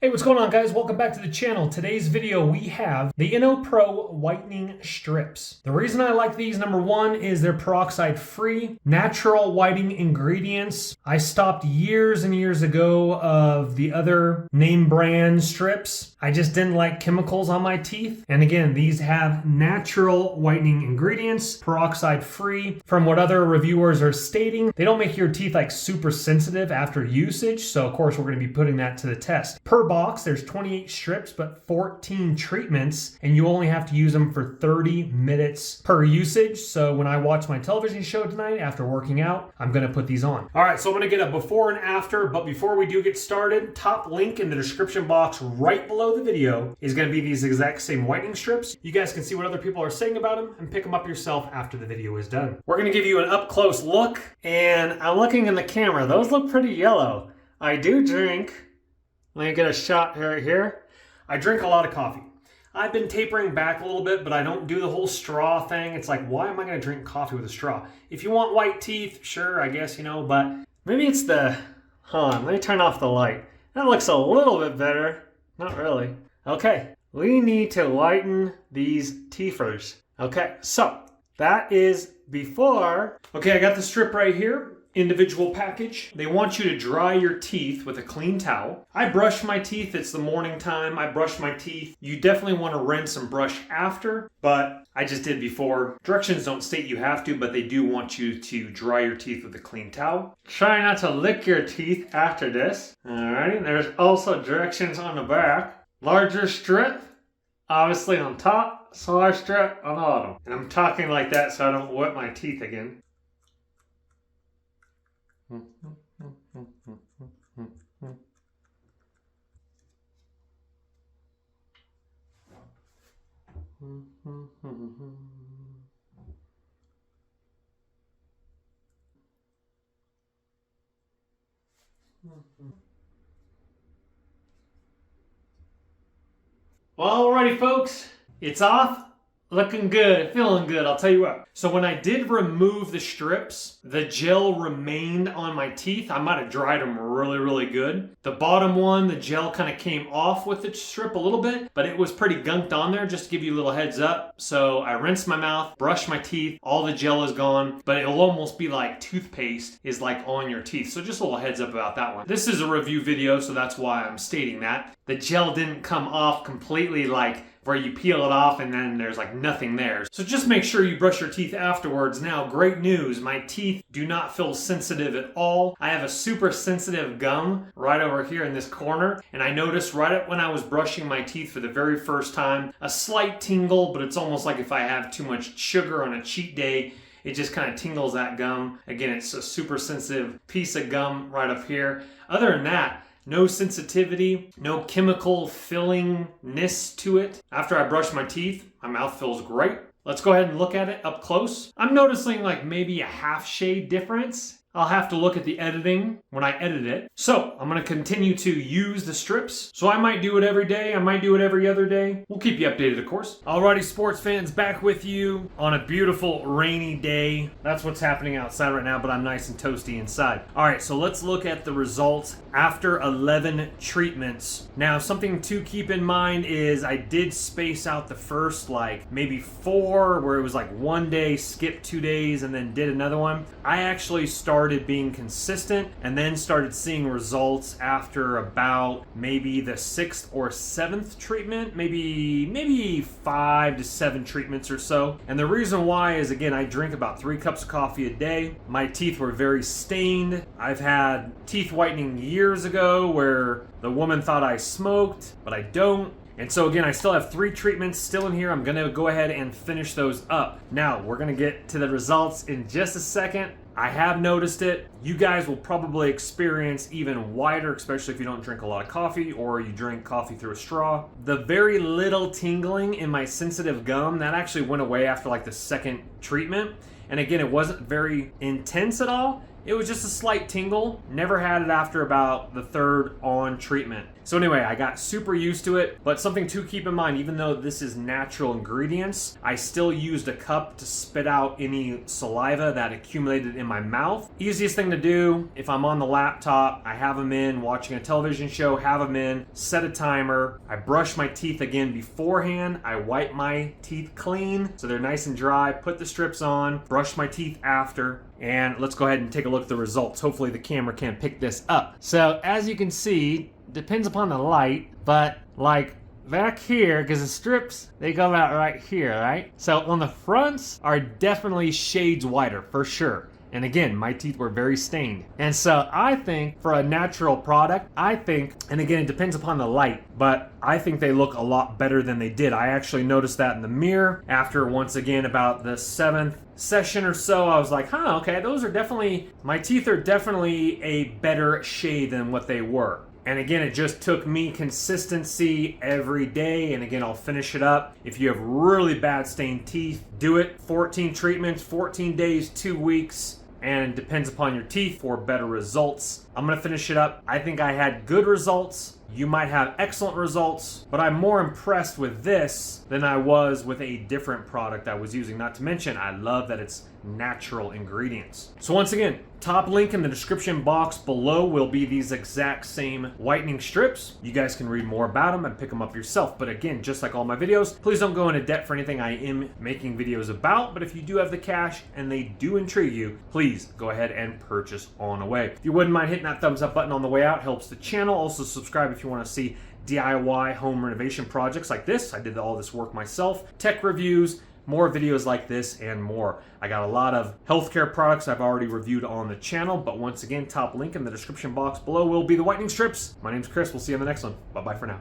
Hey, what's going on, guys? Welcome back to the channel. Today's video, we have the INOPRO whitening strips. The reason I like these, number one, is they're peroxide-free, natural whitening ingredients. I stopped years and years ago of the other name brand strips. I just didn't like chemicals on my teeth. And again, these have natural whitening ingredients, peroxide-free. From what other reviewers are stating, they don't make your teeth like super sensitive after usage. So of course, we're going to be putting that to the test. Per box, there's 28 strips, but 14 treatments, and you only have to use them for 30 minutes per usage. So when I watch my television show tonight after working out, I'm going to put these on. All right, so I'm going to get a before and after, but before we do get started, top link in the description box right below the video is going to be these exact same whitening strips. You guys can see what other people are saying about them and pick them up yourself after the video is done. We're going to give you an up close look, and I'm looking in the camera. Those look pretty yellow. I do drink. Let me get a shot right here. I drink a lot of coffee. I've been tapering back a little bit, but I don't do the whole straw thing. It's like, why am I going to drink coffee with a straw? If you want white teeth, sure, I guess, but maybe it's the, hold on, let me turn off the light. That looks a little bit better. Not really. Okay, we need to whiten these teethers. Okay, so that is before. Okay, I got the strip right here. Individual package. They want you to dry your teeth with a clean towel. I brush my teeth. It's the morning time. I brush my teeth. You definitely want to rinse and brush after, but I just did before. Directions don't state you have to, but they do want you to dry your teeth with a clean towel. Try not to lick your teeth after this. Alrighty, there's also directions on the back. Larger strip, obviously on top, smaller strip on the bottom. And I'm talking like that so I don't wet my teeth again. Well, alrighty, folks, it's off. Looking good, feeling good, I'll tell you what. So when I did remove the strips, the gel remained on my teeth. I might have dried them really, really good. The bottom one, the gel kind of came off with the strip a little bit, but it was pretty gunked on there, just to give you a little heads up. So I rinsed my mouth, brushed my teeth, all the gel is gone, but it'll almost be like toothpaste is like on your teeth. So just a little heads up about that one. This is a review video, so that's why I'm stating that. The gel didn't come off completely like where you peel it off and then there's like nothing there. So just make sure you brush your teeth afterwards. Now, great news, my teeth do not feel sensitive at all. I have a super sensitive gum right over here in this corner, and I noticed right when I was brushing my teeth for the very first time, a slight tingle, but it's almost like if I have too much sugar on a cheat day, it just kind of tingles that gum. Again, it's a super sensitive piece of gum right up here. Other than that, no sensitivity, no chemical fillingness to it. After I brush my teeth, my mouth feels great. Let's go ahead and look at it up close. I'm noticing like maybe a half shade difference. I'll have to look at the editing when I edit it. So I'm going to continue to use the strips. So I might do it every day. I might do it every other day. We'll keep you updated, of course. Alrighty, sports fans, back with you on a beautiful rainy day. That's what's happening outside right now, but I'm nice and toasty inside. All right, so let's look at the results after 11 treatments. Now, something to keep in mind is I did space out the first like maybe 4, where it was like 1 day, skip 2 days, and then did another one. I actually started being consistent and then started seeing results after about maybe the 6th or 7th treatment, maybe 5 to 7 treatments or so. And the reason why is, again, I drink about 3 cups of coffee a day. My teeth were very stained. I've had teeth whitening years ago where the woman thought I smoked, but I don't. And so again, I still have 3 treatments still in here. I'm gonna go ahead and finish those up. Now, we're gonna get to the results in just a second. I have noticed it. You guys will probably experience even wider, especially if you don't drink a lot of coffee or you drink coffee through a straw. The very little tingling in my sensitive gum, that actually went away after like the 2nd treatment. And again, it wasn't very intense at all. It was just a slight tingle. Never had it after about the third on treatment. So anyway, I got super used to it, but something to keep in mind, even though this is natural ingredients, I still used a cup to spit out any saliva that accumulated in my mouth. Easiest thing to do, if I'm on the laptop, I have them in, watching a television show, have them in, set a timer. I brush my teeth again beforehand. I wipe my teeth clean so they're nice and dry, put the strips on, brush my teeth after. And let's go ahead and take a look at the results. Hopefully the camera can pick this up. So as you can see, depends upon the light, but like back here, because the strips, they go out right here, right? So on the fronts are definitely shades whiter, for sure. And again, my teeth were very stained. And so I think for a natural product, and again, it depends upon the light, but I think they look a lot better than they did. I actually noticed that in the mirror after, once again, about the 7th session or so. I was like, okay, my teeth are definitely a better shade than what they were. And again, it just took me consistency every day. And again, I'll finish it up. If you have really bad stained teeth, do it. 14 treatments, 14 days, 2 weeks. And it depends upon your teeth for better results. I'm gonna finish it up. I think I had good results. You might have excellent results, but I'm more impressed with this than I was with a different product I was using. Not to mention, I love that it's natural ingredients. So once again, top link in the description box below will be these exact same whitening strips. You guys can read more about them and pick them up yourself. But again, just like all my videos, please don't go into debt for anything I am making videos about. But if you do have the cash and they do intrigue you, please go ahead and purchase on away. If you wouldn't mind hitting that thumbs up button on the way out, helps the channel. Also subscribe if you want to see DIY home renovation projects like this. I did all this work myself. Tech reviews, more videos like this, and more. I got a lot of healthcare products I've already reviewed on the channel, but once again, top link in the description box below will be the whitening strips. My name's Chris. We'll see you in the next one. Bye-bye for now.